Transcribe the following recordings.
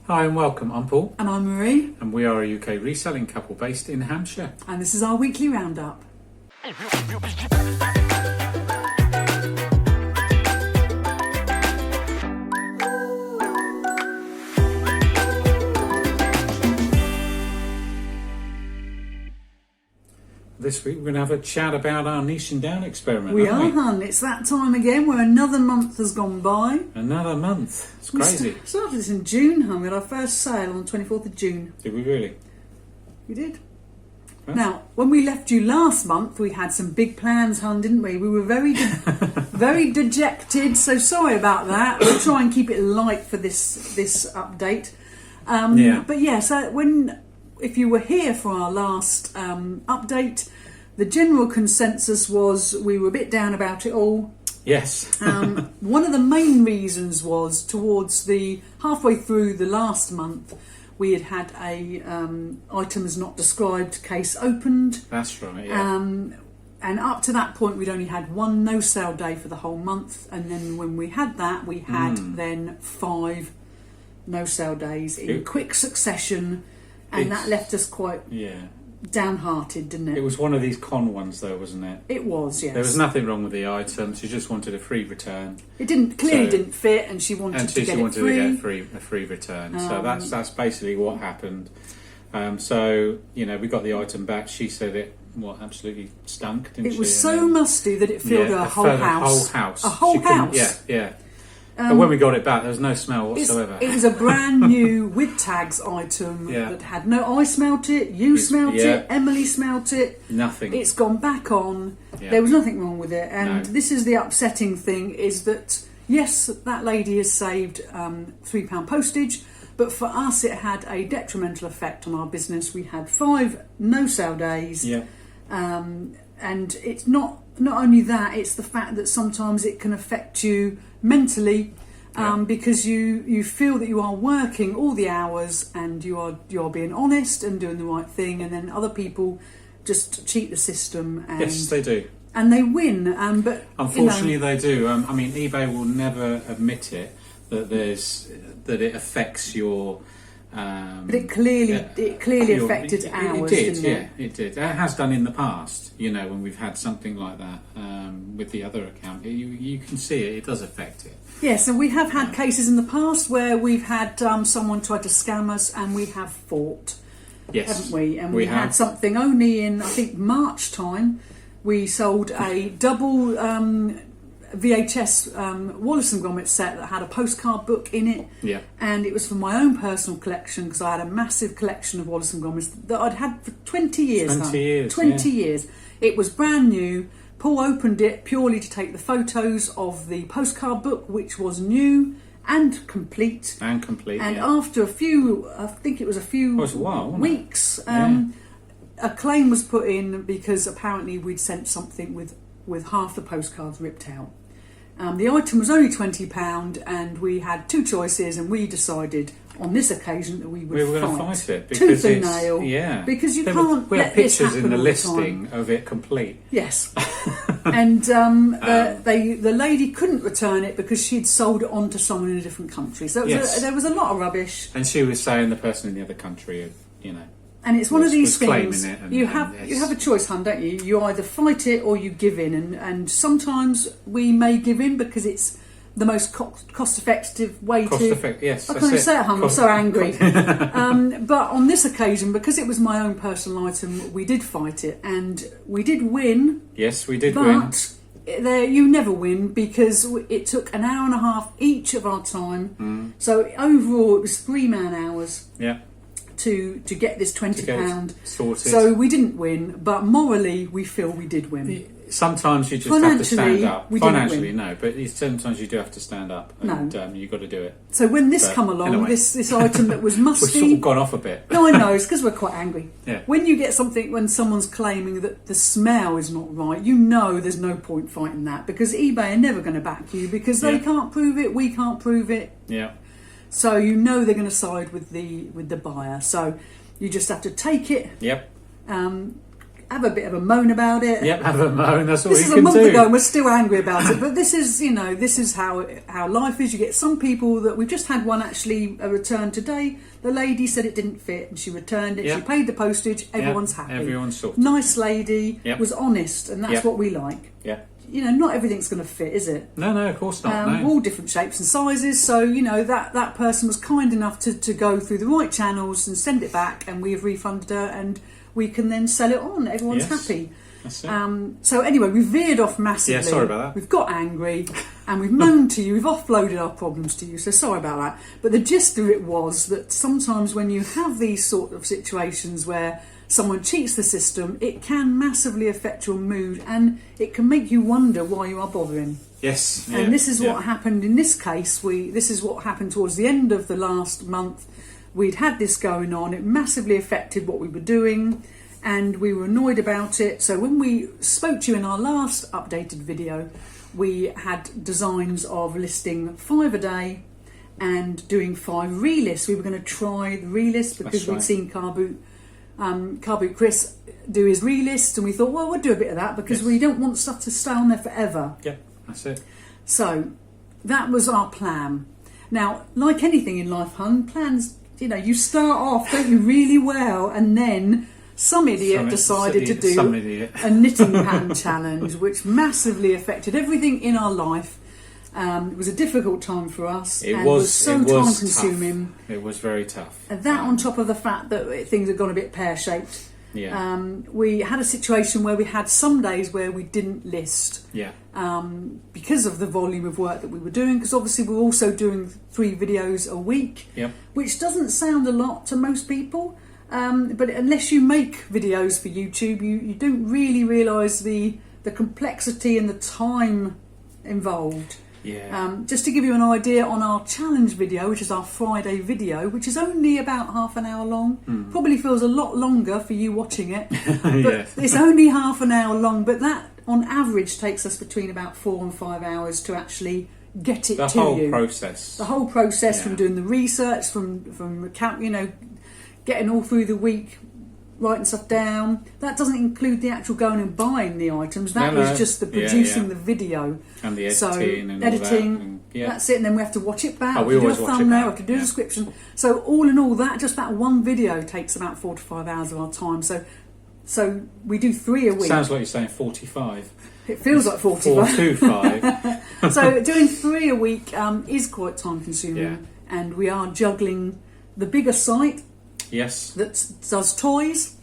Hi and welcome, I'm Paul. And I'm Marie. And we are a UK reselling couple based in Hampshire. And this is our weekly roundup. This week we're going to have a chat about our niche and down experiment. We are, hun. It's that time again where another month has gone by. Another month. It's crazy. We started this in June, hun. We had our first sale on the 24th of June. Did we really? We did. Well. Now, when we left you last month, we had some big plans, hun, didn't we? We were very dejected, so sorry about that. We'll try and keep it light for this update. But yeah, so if you were here for our last update, the general consensus was we were a bit down about it all. Yes. One of the main reasons was towards the halfway through the last month, we had a items not described case opened. That's right, yeah. And up to that point, we'd only had one no sale day for the whole month. And then when we had that, we had then 5 no sale days in quick succession. And that left us quite downhearted, didn't it? It was one of these con ones, though, wasn't it? It was, yes. There was nothing wrong with the item. She just wanted a free return. It clearly didn't fit, and she wanted to get it free. A free return. So that's basically what happened. So we got the item back. She said it absolutely stunk, didn't she? It was so musty that it filled her whole house. A whole house. Yeah. But when we got it back, there was no smell whatsoever. It was a brand new with tags item that had no. I smelt it. You smelt it. Emily smelt it. Nothing. It's gone back on. Yeah. There was nothing wrong with it. And this is the upsetting thing: is that yes, that lady has saved £3 postage, but for us, it had a detrimental effect on our business. We had 5 no sale days. Yeah. And it's not only that; it's the fact that sometimes it can affect you mentally, because you feel that you are working all the hours and you are being honest and doing the right thing, and then other people just cheat the system. And, yes, they do, and they win. But unfortunately, they do. eBay will never admit it that it affects your. But it clearly affected ours. It did, didn't it? It did. It has done in the past. When we've had something like that with the other account, you can see it. It does affect it. Yes, and we have had cases in the past where we've had someone try to scam us, and we have fought. Yes, haven't we? And we had something only in March time. We sold a double VHS Wallace and Gromit set that had a postcard book in it, and it was for my own personal collection because I had a massive collection of Wallace and Gromits that I'd had for 20 years. 20 years. It was brand new. Paul opened it purely to take the photos of the postcard book, which was new and complete. And after a few, I think it was a few weeks, a claim was put in because apparently we'd sent something with half the postcards ripped out. The item was only £20, and we had 2 choices, and we decided on this occasion that we were going to fight it because tooth and nail. Yeah, because we have pictures in the listing of it complete. Yes, and the lady couldn't return it because she'd sold it on to someone in a different country. So there was a lot of rubbish. And she was saying the person in the other country, And it's one of these things. You have a choice, hun, don't you? You either fight it or you give in, and sometimes we may give in because it's the most cost-effective way Yes, I can't even say it, hun. I'm so angry. But on this occasion, because it was my own personal item, we did fight it, and we did win. Yes, we did win. But you never win because it took an hour and a half each of our time. So overall, it was 3 man-hours. Yeah. To get this £20 sorted. So we didn't win, but morally we feel we did win. Sometimes you just have to stand up. Financially, no, but sometimes you do have to stand up, and you've got to do it. So when this come along, anyway. this item that was musty, we've sort of gone off a bit. No, I know, it's because we're quite angry. Yeah. When you get something, when someone's claiming that the smell is not right, there's no point fighting that because eBay are never going to back you because they can't prove it, we can't prove it. Yeah. So they're going to side with the buyer. So you just have to take it. Yep. have a bit of a moan about it. Yep, have a moan. That's all you can do. This is a month ago, and we're still angry about it. But this is, this is how life is. You get some people that we've just had one actually a return today. The lady said it didn't fit, and she returned it. Yep. She paid the postage. Everyone's happy. Everyone's sorted. Nice lady, Yep. was honest, and that's what we like. Yeah. Not everything's going to fit, is it? No, of course not. No. All different shapes and sizes. So that person was kind enough to go through the right channels and send it back, and we have refunded her, and we can then sell it on. Everyone's happy. That's it. So anyway, we veered off massively. Yeah, sorry about that. We've got angry and we've moaned to you. We've offloaded our problems to you. So sorry about that. But the gist of it was that sometimes when you have these sort of situations where someone cheats the system, it can massively affect your mood, and it can make you wonder why you are bothering. Yes. And this is what happened in this case. This is what happened towards the end of the last month. We'd had this going on. It massively affected what we were doing, and we were annoyed about it. So when we spoke to you in our last updated video, we had designs of listing 5 a day and doing 5 relists. We were going to try the relist because we'd seen Car Boot Chris do his relist, and we thought, well, we'll do a bit of that because we don't want stuff to stay on there forever. Yeah, that's it. So that was our plan. Now, like anything in life, hun, plans, you start off, don't you, really well, and then some idiot decided to do a knitting pattern challenge, which massively affected everything in our life. It was a difficult time for us. It was so time consuming. It was very tough. And that on top of the fact that things had gone a bit pear-shaped. Yeah. We had a situation where we had some days where we didn't list. Yeah. Because of the volume of work that we were doing, because obviously we're also doing 3 videos a week, yep. which doesn't sound a lot to most people. But unless you make videos for YouTube, you don't really realise the complexity and the time involved. Yeah. Just to give you an idea, on our challenge video, which is our Friday video, which is only about half an hour long, probably feels a lot longer for you watching it, but it's only half an hour long, but that on average takes us between about 4 and 5 hours to actually get it to you. The whole process from doing the research, from getting all through the week, writing stuff down. That doesn't include the actual going and buying the items. That is just the producing the video and the editing and editing. All that. And, that's it. And then we have to watch it back. We do a always watch it thumbnail. back. We have to do a description. So all in all, that one video takes about 4 to 5 hours of our time. So we do 3 a week. Sounds like you're saying 45. It feels like 45. 4 to 5. So doing 3 a week is quite time consuming, and we are juggling the bigger site. Yes. That does toys.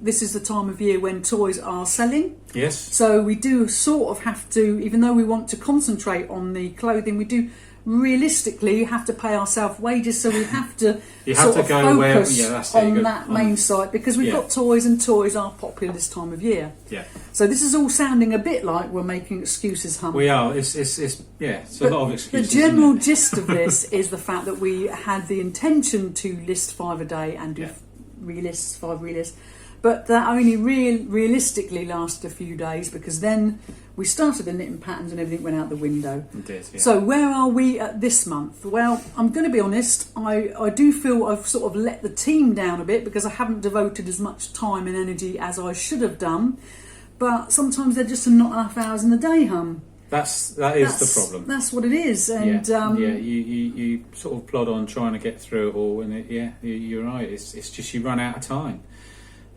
This is the time of year when toys are selling. Yes. So we do sort of have to, even though we want to concentrate on the clothing, we do realistically have to pay ourselves wages, so we have to focus on that main site, because we've got toys, and toys are popular this time of year. Yeah. So this is all sounding a bit like we're making excuses, hun. We are. It's a lot of excuses. The general gist of this is the fact that we had the intention to list 5 a day and do 5 relists, but that only realistically lasted a few days, because then we started the knitting patterns and everything went out the window. It did, yeah. So where are we at this month? Well, I'm going to be honest, I do feel I've sort of let the team down a bit, because I haven't devoted as much time and energy as I should have done. But sometimes there just are not enough hours in the day, hun. That is the problem. That's what it is. And you sort of plod on trying to get through it all, and you're right. It's just you run out of time,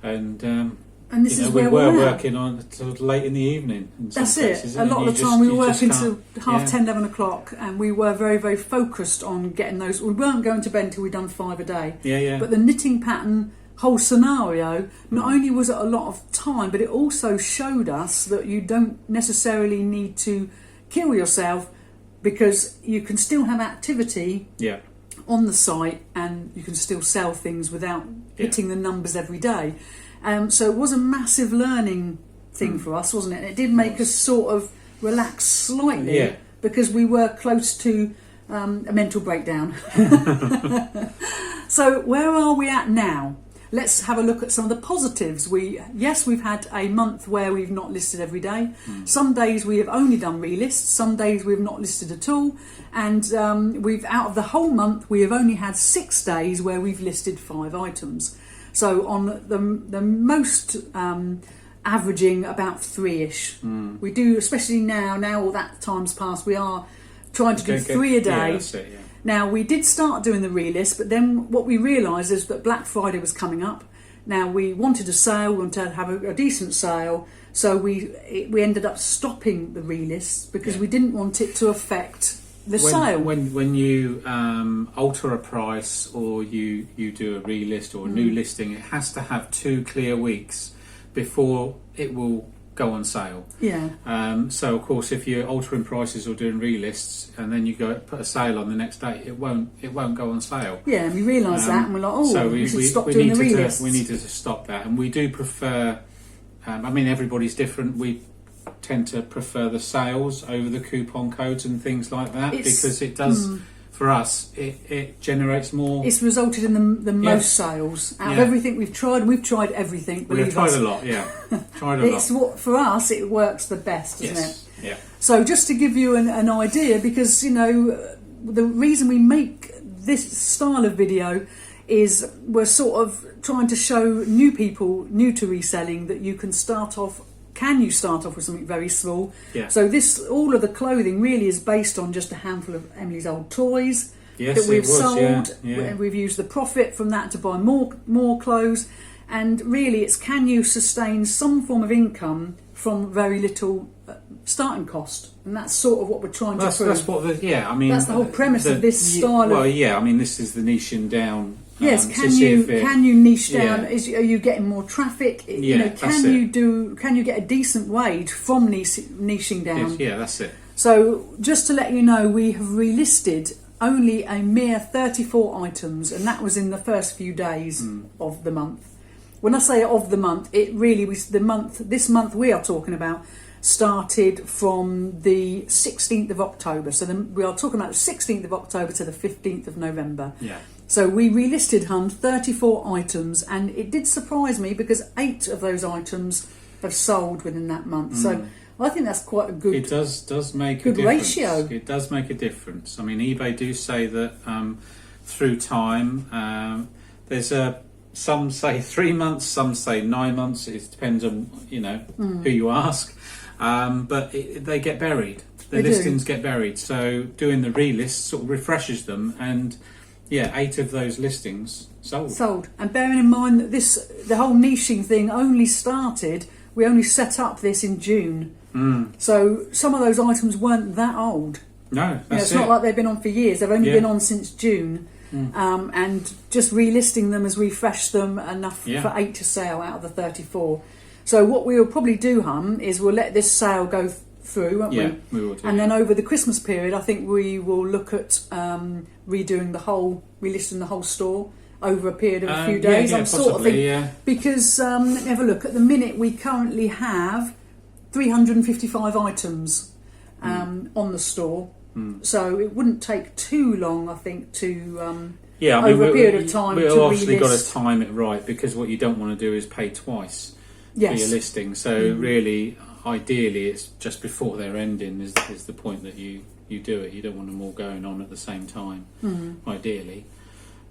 and this is where we were we're working on till late in the evening. That's it. A lot of the time we were working till 10:30, 11 o'clock, and we were very, very focused on getting those. We weren't going to bed until we'd done 5 a day. Yeah. But the knitting pattern whole scenario, not only was it a lot of time, but it also showed us that you don't necessarily need to kill yourself, because you can still have activity on the site, and you can still sell things without hitting the numbers every day. So it was a massive learning thing for us, wasn't it? And it did make us sort of relax slightly, because we were close to a mental breakdown. So where are we at now? Let's have a look at some of the positives. We've had a month where we've not listed every day. Some days we have only done relists. Some days we've not listed at all. And we've, out of the whole month, we have only had 6 days where we've listed 5 items. So on the most averaging about 3-ish. We do, especially now all that time's passed, we are trying to do 3 a day. Yeah, that's it, yeah. Now, we did start doing the relist, but then what we realised is that Black Friday was coming up. Now, we wanted a sale, we wanted to have a decent sale, so we ended up stopping the relist because we didn't want it to affect the sale. When you alter a price or you do a relist or a new listing, it has to have 2 clear weeks before it will go on sale. Yeah. So of course, if you're altering prices or doing relists, and then you go put a sale on the next day, it won't go on sale. Yeah, and we realised that, and we're like, so we should stop doing the relists. We needed to stop that, and we do prefer. I mean, everybody's different. We tend to prefer the sales over the coupon codes and things like that because it does. For us, it generates more. It's resulted in the most sales out of everything we've tried. We've tried everything. We've tried a lot, tried a lot. What for us it works the best, isn't it? Yeah. So just to give you an idea, because the reason we make this style of video is we're sort of trying to show new people new to reselling that you can start off. Can you start off with something very small? Yeah. So all of the clothing really is based on just a handful of Emily's old toys that we've sold. Yeah. We've used the profit from that to buy more clothes, and really it's can you sustain some form of income from very little starting cost, and that's sort of what we're trying to prove. That's what that's the whole premise of this style. Well, I mean, this is the niching down. Yes, can you niche down? Are you getting more traffic? Can you get a decent wage from niching down? Yes, that's it. So just to let you know, we have relisted only a mere 34 items, and that was in the first few days of the month. When I say of the month, it really was this month we are talking about started from the 16th of October. So we are talking about the 16th of October to the 15th of November. Yeah. So we relisted 34 items, and it did surprise me because 8 of those items have sold within that month. So I think that's quite a good. It does make good a difference. ratio. It does make a difference. I mean, eBay do say that through time, there's some say 3 months, some say 9 months. It depends on who you ask, but they get buried. The listings get buried. So doing the relist sort of refreshes them and. Yeah, 8 of those listings sold. And bearing in mind that the whole niching thing only started, we only set up this in June. So some of those items weren't that old. No, that's it's not like they've been on for years. They've only been on since June. And just relisting them has refreshed them enough for 8 to sell out of the 34. So what we will probably do, is we'll let this sale go through, won't we? We will do. And then over the Christmas period, I think we will look at relisting the whole store over a period of a few days. I'm possibly, sort of thinking because let me have a look. At the minute, we currently have 355 items on the store, so it wouldn't take too long, I think, to over a period of time. We've obviously got to time it right because what you don't want to do is pay twice for your listing. So really. Ideally, it's just before they're ending is the point that you do it. You don't want them all going on at the same time. Ideally,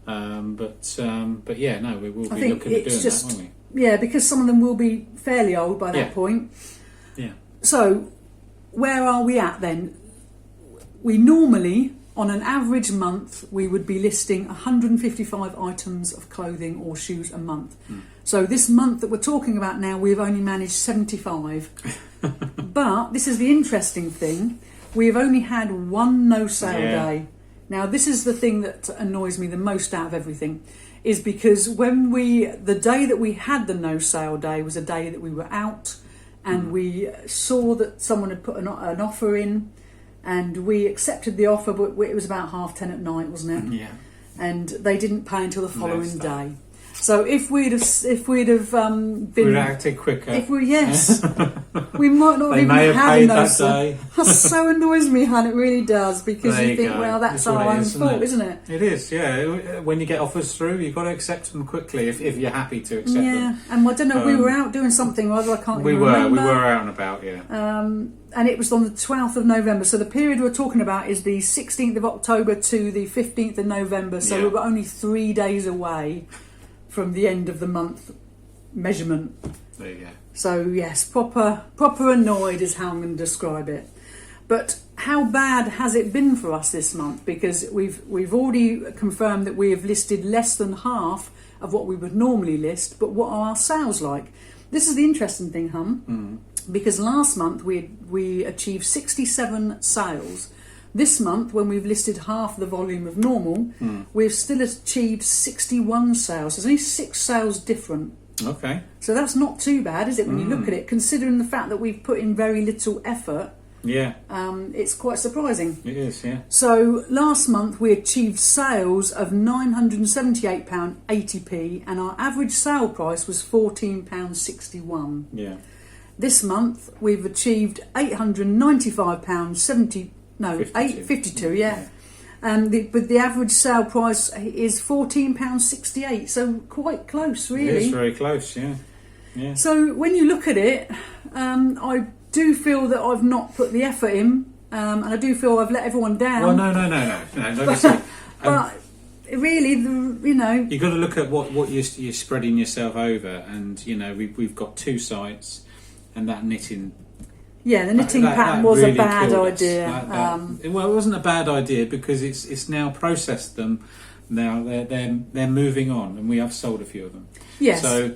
but we will be looking at doing that, won't we? Yeah, because some of them will be fairly old by that point. Yeah. So, where are we at then? We normally, on an average month, we would be listing 155 items of clothing or shoes a month. So this month that we're talking about now, we've only managed 75. But this is the interesting thing. We have only had one no-sale day. Now, this is the thing that annoys me the most out of everything, is because the day that we had the no-sale day was a day that we were out and we saw that someone had put an offer in and we accepted the offer, but it was about 10:30 at night, wasn't it? Yeah. And they didn't pay until the following day. So if we'd have been reacted quicker, we might not they even may have had paid that day. That so annoys me, Han. It really does, because there you think, go. well, that's our own fault, isn't it? It is, yeah. When you get offers through, you've got to accept them quickly if you're happy to accept them. Yeah, and I don't know. We were out doing something, or other. I can't even remember. We were out and about, and it was on the 12th of November. So the period we're talking about is the 16th of October to the 15th of November. So we were only 3 days away from the end of the month measurement. There you go. So yes, proper annoyed is how I'm going to describe it. But how bad has it been for us this month? Because we've already confirmed that we have listed less than half of what we would normally list. But what are our sales like? This is the interesting thing, because last month we achieved 67 sales. This month, when we've listed half the volume of normal, we've still achieved 61 sales. There's only 6 sales different. Okay. So that's not too bad, is it, when you look at it, considering the fact that we've put in very little effort. Yeah. It's quite surprising. It is, yeah. So last month we achieved sales of £978.80p, and our average sale price was £14.61. Yeah. This month we've achieved £895.70. No, 52. £8.52, yeah. But the average sale price is £14.68, so quite close, really. It is very close, yeah. Yeah. So when you look at it, I do feel that I've not put the effort in, and I do feel I've let everyone down. Well, no. Like I say, but really, you've got to look at what you're spreading yourself over, and we've got 2 sites, and that knitting. Yeah, the knitting pattern was really a bad idea. Well, it wasn't a bad idea because it's now processed them. Now they're moving on, and we have sold a few of them. Yes. So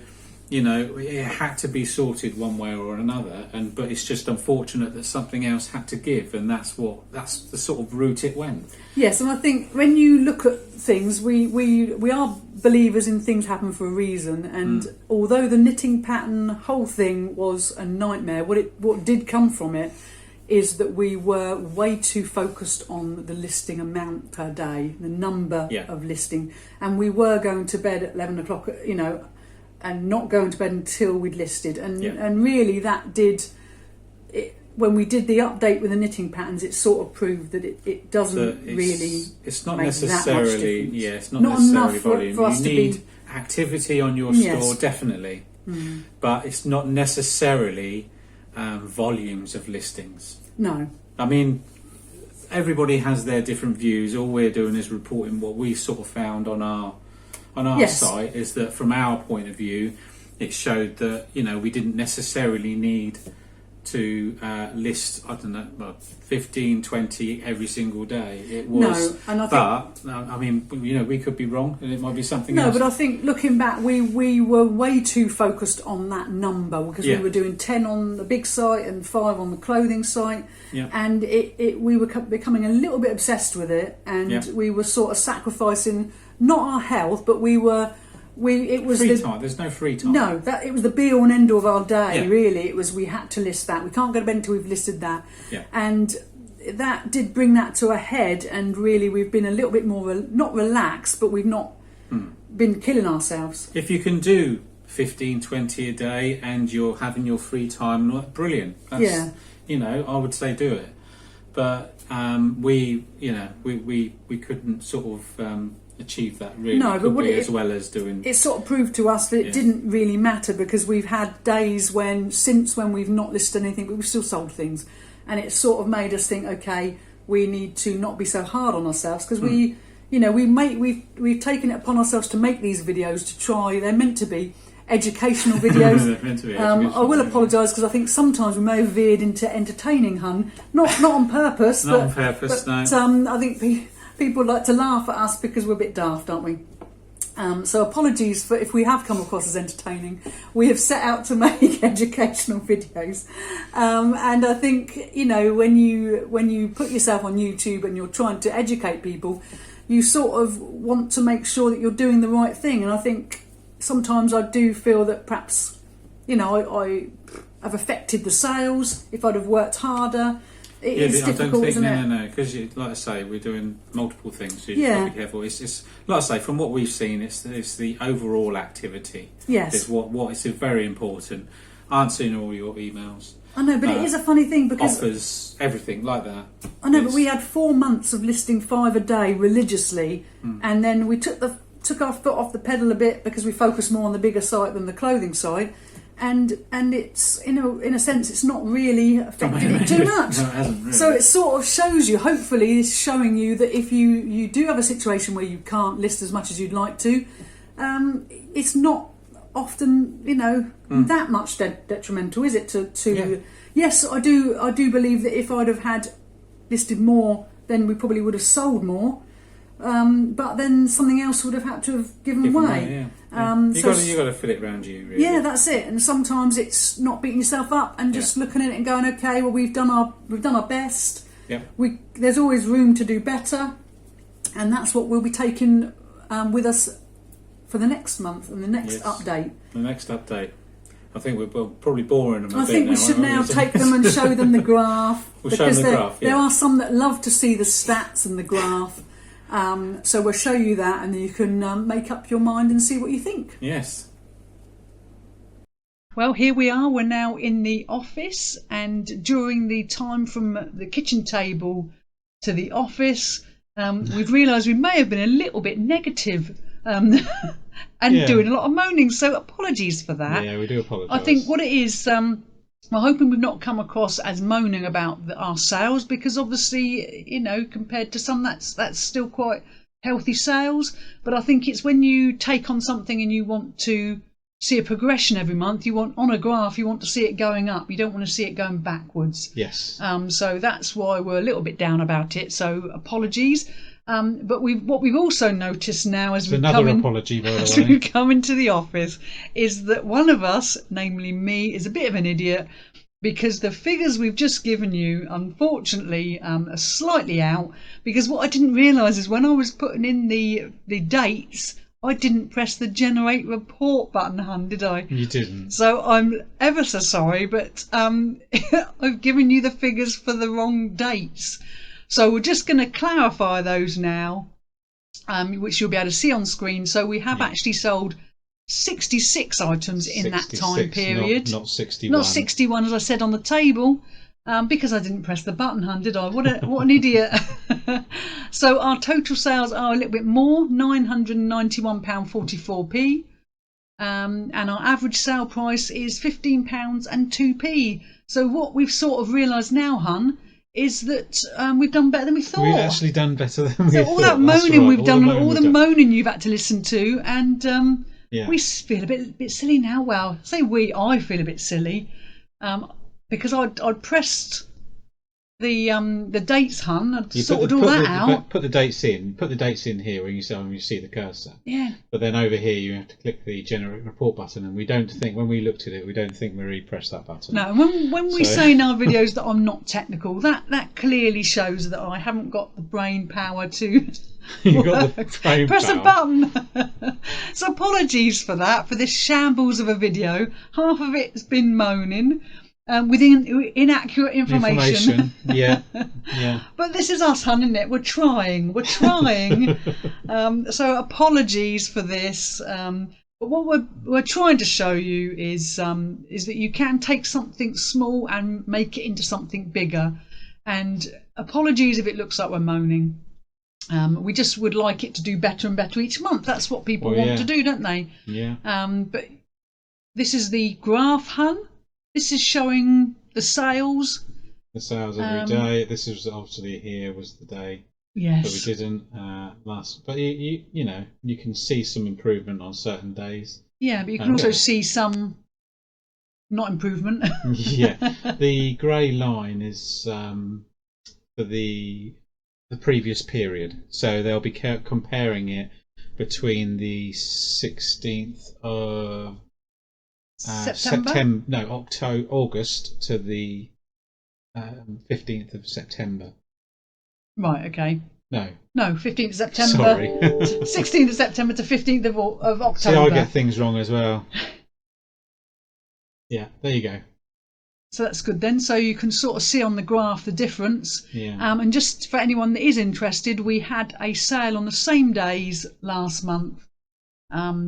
it had to be sorted one way or another, but it's just unfortunate that something else had to give, and that's the sort of route it went. Yes, and I think when you look at things, we are believers in things happen for a reason, and although the knitting pattern whole thing was a nightmare, what did come from it is that we were way too focused on the listing amount per day, the number of listing, and we were going to bed at 11 o'clock, and not going to bed until we'd listed, and really that did it. When we did the update with the knitting patterns, it sort of proved that it doesn't really. It's not make necessarily. That much difference. It's not necessarily volume. For us you to need be activity on your store, definitely, but it's not necessarily volumes of listings. No. I mean, everybody has their different views. All we're doing is reporting what we sort of found on our site. Is that from our point of view, it showed that we didn't necessarily need to list 15, 20 every single day. It was I mean we could be wrong, and it might be something else. No, but I think looking back, we were way too focused on that number, because we were doing 10 on the big site and 5 on the clothing site, and we were becoming a little bit obsessed with it, and we were sort of sacrificing not our health, but it was free time. There's no free time. No, it was the be all and end all of our day. Really, it was. We had to list that. We can't go to bed until we've listed that. And that did bring that to a head. And really, we've been a little bit more not relaxed, but we've not been killing ourselves. If you can do 15, 20 a day, and you're having your free time, brilliant. That's, I would say do it. But we couldn't sort of. Achieve that really. No, but as well as doing. It sort of proved to us that it didn't really matter, because we've had days since when we've not listed anything, but we've still sold things, and it sort of made us think, okay, we need to not be so hard on ourselves, because we've taken it upon ourselves to make these videos to try. They're meant to be educational videos. They're meant to be educational. I will apologise, because I think sometimes we may have veered into entertaining, not on purpose. Not on purpose, no. I think people like to laugh at us because we're a bit daft, aren't we? So apologies for if we have come across as entertaining. We have set out to make educational videos, and I think when you put yourself on YouTube and you're trying to educate people, you sort of want to make sure that you're doing the right thing. And I think sometimes I do feel that perhaps I have affected the sales. If I'd have worked harder. It's difficult, isn't it? No, because like I say, we're doing multiple things, so you've got to be careful. It's like I say, from what we've seen, it's the overall activity. Yes, is what is very important. Answering all your emails. I know, but it is a funny thing, because offers, everything like that. I know, but we had 4 months of listing 5 a day religiously, and then we took our foot off the pedal a bit, because we focused more on the bigger site than the clothing site. And it's in a sense, it's not really affected it too much. No, it hasn't really. So it sort of shows you, hopefully it's showing you that if you do have a situation where you can't list as much as you'd like to, it's not often, that much detrimental, is it? To yes, I do believe that if I'd have had listed more, then we probably would have sold more. But then something else would have had to have given way. You got to fit it around you, really. Yeah, that's it. And sometimes it's not beating yourself up and just looking at it and going, okay, well, we've done our best. Yeah. There's always room to do better, and that's what we'll be taking with us for the next month and the next update. The next update. I think we're probably boring them a bit. I think we should now take them and show them the graph. We'll show them the graph. There are some that love to see the stats and the graph. So we'll show you that, and then you can make up your mind and see what you think. Yes. Well, here we are. We're now in the office, and during the time from the kitchen table to the office, we've realised we may have been a little bit negative and doing a lot of moaning. So apologies for that. Yeah, we do apologise. I think what it is, we're hoping we've not come across as moaning about our sales, because obviously, compared to some, that's still quite healthy sales. But I think it's when you take on something and you want to see a progression every month, on a graph, you want to see it going up. You don't want to see it going backwards. Yes. So that's why we're a little bit down about it. So apologies. But what we've also noticed now as we come into the office is that one of us, namely me, is a bit of an idiot, because the figures we've just given you, unfortunately, are slightly out. Because what I didn't realise is when I was putting in the dates, I didn't press the generate report button, hun, did I? You didn't. So I'm ever so sorry, but I've given you the figures for the wrong dates. So we're just going to clarify those now, which you'll be able to see on screen. So we have actually sold 66 items in that time period. Not 61. Not 61, as I said on the table, because I didn't press the button, hun, did I? What an idiot. So our total sales are a little bit more, £991.44p. And our average sale price is £15 and 2p. So what we've sort of realised now, hun, is that we've done better than we thought. We've actually done better than we thought. All that moaning we've done, all the moaning you've had to listen to, and we feel a bit silly now. Well, I feel a bit silly because I'd pressed the dates, hun. I'd sorted all that out. Put the dates in. Put the dates in here when you see the cursor. Yeah. But then over here you have to click the generate report button, and we don't think, when we looked at it, we don't think Marie pressed that button. No. When we say in our videos that I'm not technical, that clearly shows that I haven't got the brain power to. You got the brain press power. a button. So apologies for that, for this shambles of a video. Half of it's been moaning. With inaccurate information. Yeah. But this is us, hun, isn't it? We're trying. So apologies for this. But what we're trying to show you is that you can take something small and make it into something bigger. And apologies if it looks like we're moaning. We just would like it to do better and better each month. That's what people want to do, don't they? Yeah. But this is the graph, hun. This is showing the sales. The sales every day. This is obviously, here was the day that we didn't last. But you can see some improvement on certain days. Yeah, but you can also see some not improvement. Yeah, the grey line is for the previous period. So they'll be comparing it between the 16th of August to the 15th of September. Right, okay. No, 15th of September. Sorry. 16th of September to 15th of October. See, I get things wrong as well. Yeah, there you go. So that's good then. So you can sort of see on the graph the difference. Yeah. And just for anyone that is interested, we had a sale on the same days last month.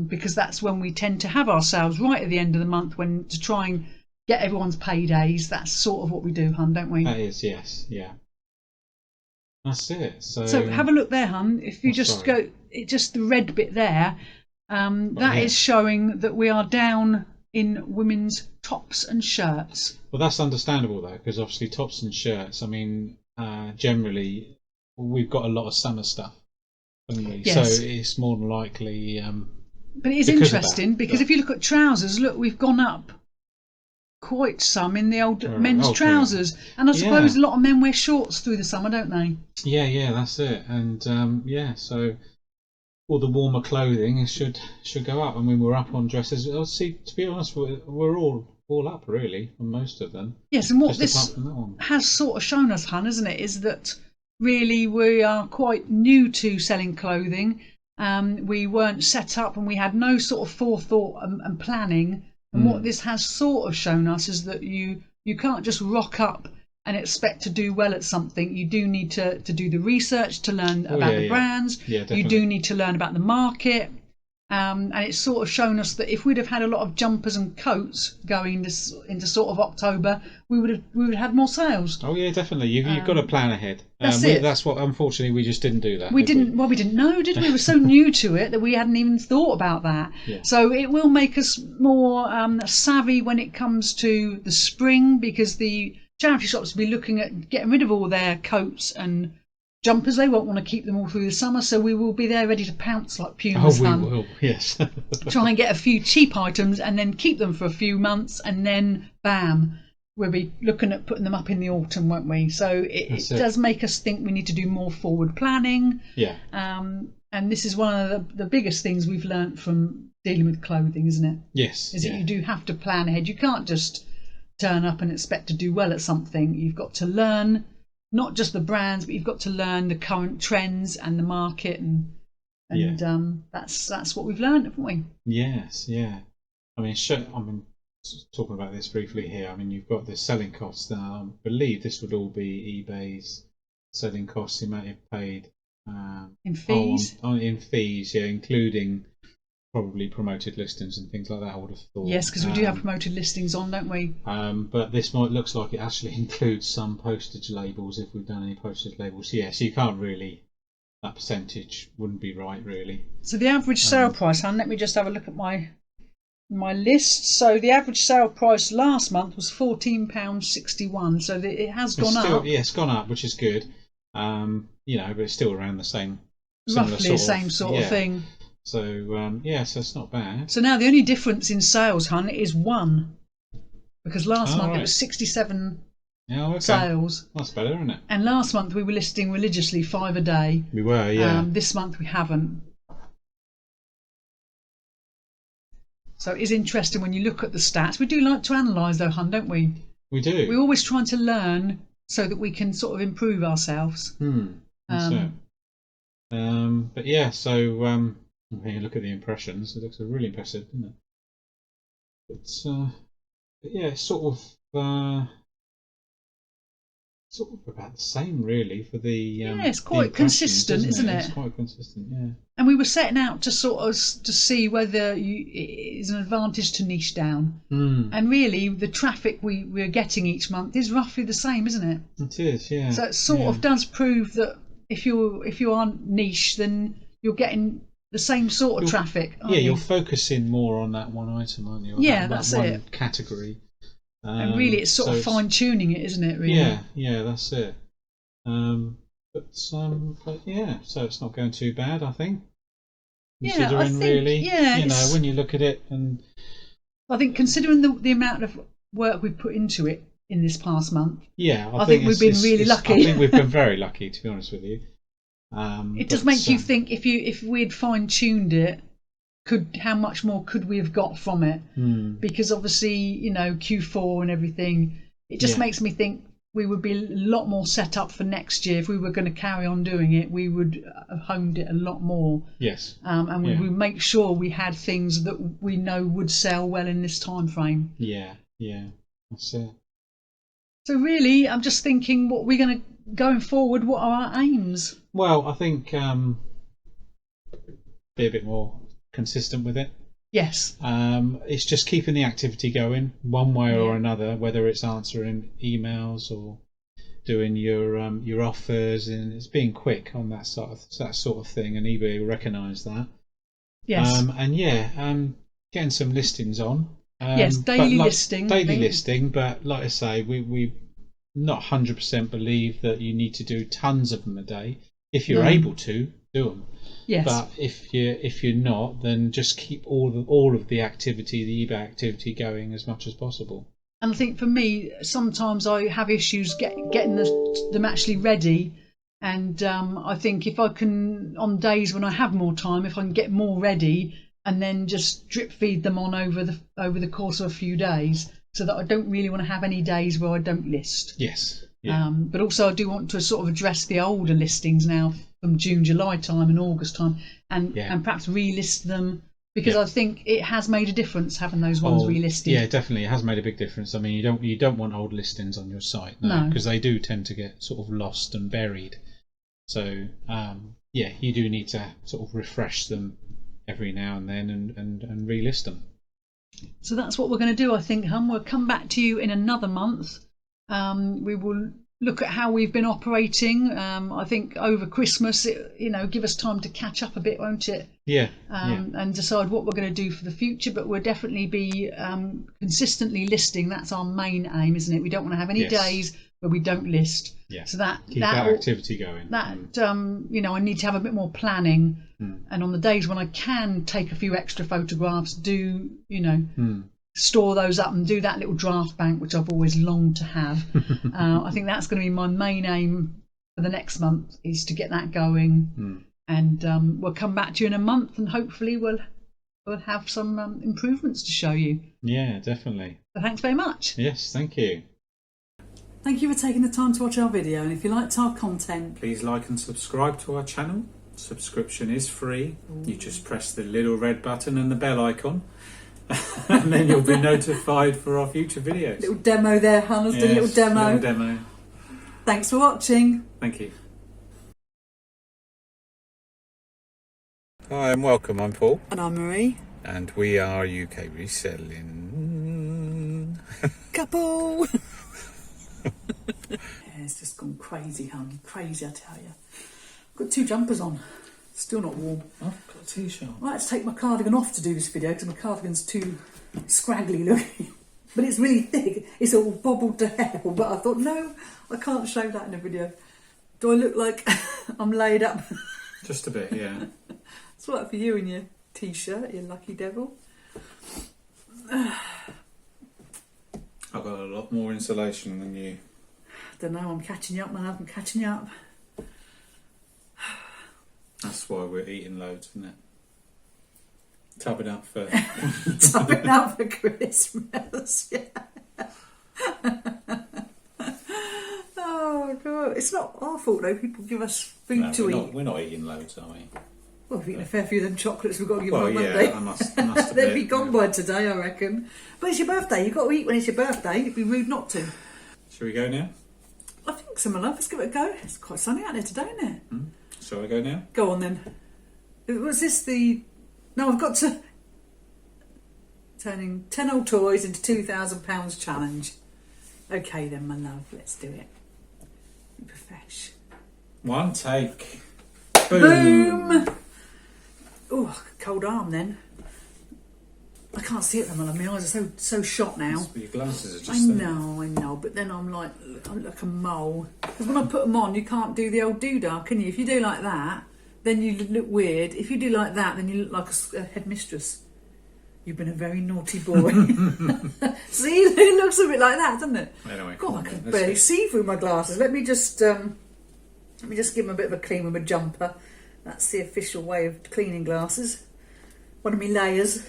Because that's when we tend to have our sales, right at the end of the month, to try and get everyone's paydays. That's sort of what we do, hun, don't we? That is, yes, yeah. That's it. So have a look there, hun. If you just go, just the red bit there, that is showing that we are down in women's tops and shirts. Well, that's understandable though, because obviously tops and shirts, I mean, generally we've got a lot of summer stuff. Yes. So it's more than likely But it is interesting because if you look at trousers, look, we've gone up quite some in the old men's trousers, and I suppose a lot of men wear shorts through the summer, don't they? Yeah, that's it. And so all the warmer clothing should go up. I mean, we're up on dresses. See, to be honest, we're all up really on most of them. Yes, and what this has sort of shown us, Hun, isn't it, is that really we are quite new to selling clothing. We weren't set up, and we had no sort of forethought and planning. And what this has sort of shown us is that you can't just rock up and expect to do well at something. You do need to do the research to learn about the brands. Yeah, you do need to learn about the market. And it's sort of shown us that if we'd have had a lot of jumpers and coats going into sort of October, we would have had more sales. Oh yeah, definitely. You've got to plan ahead. That's what. Unfortunately, we just didn't do that. We didn't know, did we? We were so new to it that we hadn't even thought about that. Yeah. So it will make us more savvy when it comes to the spring, because the charity shops will be looking at getting rid of all their coats and jumpers. They won't want to keep them all through the summer, so we will be there ready to pounce like pumas. Oh, we will, yes. Try and get a few cheap items and then keep them for a few months, and then bam, we'll be looking at putting them up in the autumn, won't we? So it does make us think we need to do more forward planning. Yeah. And this is one of the biggest things we've learnt from dealing with clothing, isn't it? Yes. Is that you do have to plan ahead. You can't just turn up and expect to do well at something. You've got to learn not just the brands, but you've got to learn the current trends and the market, and that's what we've learned, haven't we? Yes, yeah. I mean, talking about this briefly here. I mean, you've got the selling costs. Now, I believe this would all be eBay's selling costs. You might have paid in fees. In fees, yeah, including probably promoted listings and things like that, I would have thought. Yes, because we do have promoted listings on, don't we? But this looks like it actually includes some postage labels, if we've done any postage labels. Yes, you can't really, that percentage wouldn't be right, really. So the average sale price, Han, let me just have a look at my list. So the average sale price last month was £14.61, so it has gone up. Yeah, it's gone up, which is good. But it's still around the same, roughly the same sort of thing. So so it's not bad. So now the only difference in sales, Hun, is 1, because last month it was 67 sales. That's better, isn't it? And last month we were listing religiously 5 a day. We were, yeah. This month we haven't. So it is interesting when you look at the stats. We do like to analyse though, Hun, don't we? We do. We're always trying to learn so that we can sort of improve ourselves. That's it. But yeah, so when you look at the impressions, it looks really impressive, doesn't it? But yeah, it's sort of about the same, really, for the it's quite consistent, isn't it? It's quite consistent, yeah. And we were setting out to sort of to see whether it is an advantage to niche down. And really, the traffic we're getting each month is roughly the same, isn't it? It is, yeah. So it sort of does prove that if you are niche, then you're getting the same sort of traffic. You're focusing more on that one item, aren't you? That's one it. Category. And really, it's sort of fine tuning it, isn't it? Really. Yeah, that's it. But yeah, so it's not going too bad, I think. Considering I think, really, when you look at it, and I think considering the amount of work we've put into it in this past month, I think we've been really lucky. I think we've been very lucky, to be honest with you. It does make you think if we'd fine tuned it, how much more could we have got from it? Because obviously, Q4 and everything, it just makes me think we would be a lot more set up for next year. If we were going to carry on doing it, we would have honed it a lot more. Yes. And we would make sure we had things that we know would sell well in this time frame. Yeah, that's it. So really, I'm just thinking, what we're going to going forward. What are our aims? Well, I think be a bit more consistent with it. Yes. It's just keeping the activity going one way or another, whether it's answering emails or doing your offers, and it's being quick on that sort of thing, and eBay will recognise that. Yes. Getting some listings on. Yes, daily listing. Daily listing, but like I say, we not 100% believe that you need to do tons of them a day. If you're able to, do them. Yes. But if you're not, then just keep all of the activity, the eBay activity, going as much as possible. And I think for me, sometimes I have issues getting them actually ready. And I think if I can, on days when I have more time, if I can get more ready and then just drip feed them on over the course of a few days, so that I don't really want to have any days where I don't list. Yes. Yeah. But also I do want to sort of address the older listings now from June, July time and August time, and perhaps relist them, because I think it has made a difference having those ones relisted. Yeah, definitely, it has made a big difference. I mean, you don't want old listings on your site, no, because they do tend to get sort of lost and buried. So you do need to sort of refresh them every now and then and relist them. So that's what we're going to do, I think, Hum. We'll come back to you in another month. We will look at how we've been operating. I think over Christmas, give us time to catch up a bit, won't it? Yeah. And decide what we're going to do for the future. But we'll definitely be consistently listing. That's our main aim, isn't it? We don't want to have any days where we don't list. Yeah. So that activity going. That I need to have a bit more planning. And on the days when I can take a few extra photographs, store those up and do that little draft bank, which I've always longed to have. I think that's going to be my main aim for the next month, is to get that going. And we'll come back to you in a month, and hopefully we'll have some improvements to show you. Yeah, definitely. So thanks very much. Yes, thank you. Thank you for taking the time to watch our video, and if you liked our content, please like and subscribe to our channel. Subscription is free. You just press the little red button and the bell icon, and then you'll be notified for our future videos. Little demo there, Hannah's doing a little demo. Thanks for watching. Thank you. Hi and welcome, I'm Paul. And I'm Marie. And we are UK Reselling Couple. It's just gone crazy, hon. Crazy, I tell you. I've got 2 jumpers on. Still not warm. I've got a t-shirt. I might have to take my cardigan off to do this video because my cardigan's too scraggly looking. But it's really thick. It's all bobbled to hell. But I thought, no, I can't show that in a video. Do I look like I'm laid up? Just a bit, yeah. It's all right for you in your t-shirt, you lucky devil. I've got a lot more insulation than you. I don't know, I'm catching you up, man. I'm catching you up. That's why we're eating loads, isn't it? Tubbing up for tubbing up for Christmas, yeah. Oh god, it's not our fault though. People give us food to eat. We're not eating loads, are we? Well, we've eaten a fair few of them chocolates we've got to give on Monday. I must admit, they'd be gone by today, I reckon. But it's your birthday. You've got to eat when it's your birthday. It'd be rude not to. Shall we go now? I think so, my love. Let's give it a go. It's quite sunny out there today, isn't it? Shall we go now? Go on then. Was this the... No, I've got to... Turning 10 old toys into £2,000 challenge. Okay then, my love. Let's do it. Be profesh. One take. Boom! Oh, cold arm then. I can't see it then, my love. My eyes are so shot now. Your glasses are just I know, but then I'm like a mole. Because when I put them on, you can't do the old doodah, can you? If you do like that, then you look weird. If you do like that, then you look like a headmistress. You've been a very naughty boy. See, it looks a bit like that, doesn't it? Anyway, God, I can barely see through my glasses. Let me just give them a bit of a clean with my jumper. That's the official way of cleaning glasses. One of my layers.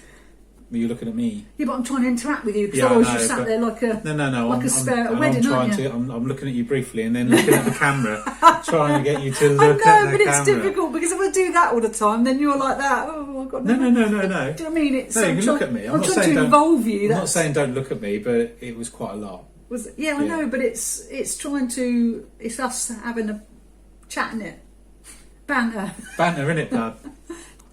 Are you looking at me? Yeah, but I'm trying to interact with you because otherwise you sat there like a a spare at a wedding, aren't you? I'm looking at you briefly and then looking at the camera, trying to get you to look at the camera. But it's difficult because if I do that all the time, then you're like that. Oh, I've got no. Do you know what I mean? You can look at me. I'm trying to involve you. I'm not saying don't look at me, but it was quite a lot. I know, but it's trying to. It's us having a chat, in it. Banter, innit, bud?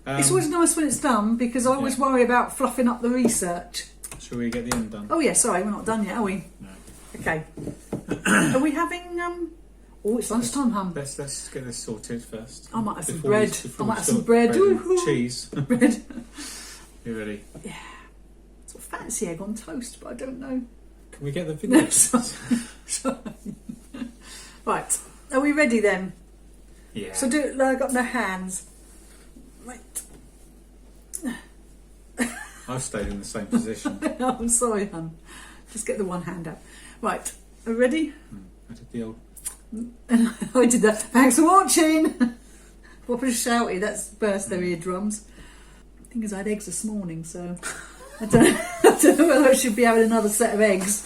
It's always nice when it's done because I always worry about fluffing up the research. Shall we get the end done? Oh yeah, sorry, we're not done yet, are we? No. Okay. Are we having Oh, it's lunchtime, hum. Let's get this sorted first. I might have some bread. I might have some bread. Cheese. Bread. You ready? Yeah. It's a fancy egg on toast, but I don't know. Can we get the video? No, sorry. Right. Are we ready then? Yeah. So do it like I've got no hands. Right. I've stayed in the same position. I'm sorry, hon. Just get the one hand up. Right, are you ready? I did the old... I did that. Thanks for watching. Proper shouty, that's burst their eardrums. The thing is, I had eggs this morning, so I don't know whether I should be having another set of eggs.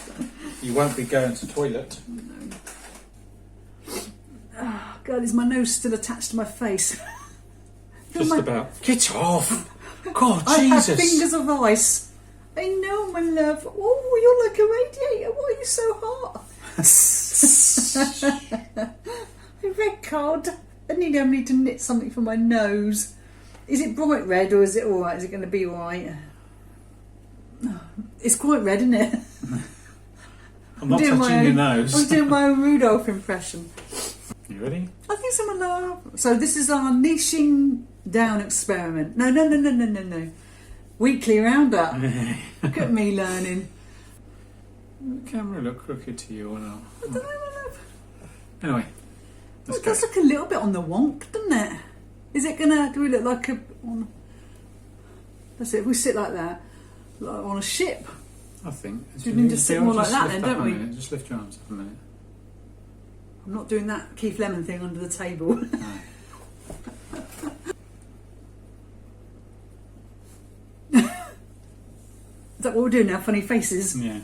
You won't be going to the toilet. No. Oh, God, is my nose still attached to my face? Just about. Get off! God, I Jesus! have fingers of ice. I know, my love. Oh, you're like a radiator. Why are you so hot? Red card. I need to knit something for my nose. Is it bright red or is it alright? Is it going to be alright? It's quite red, isn't it? I'm not touching your nose. I'm doing my own Rudolph impression. You ready? I think someone laugh. So this is our niching down experiment. No. Weekly roundup. Look at me learning. The camera look crooked to you or not? I don't know, my love. Anyway, It does look a little bit on the wonk, doesn't it? Is it gonna? Do we look like a? That's it. If we sit like that, like on a ship. I think. We need to sit more like that then, don't we? Just lift your arms up a minute. I'm not doing that Keith Lemon thing under the table. No. Is that what we're doing now? Funny faces. Yeah.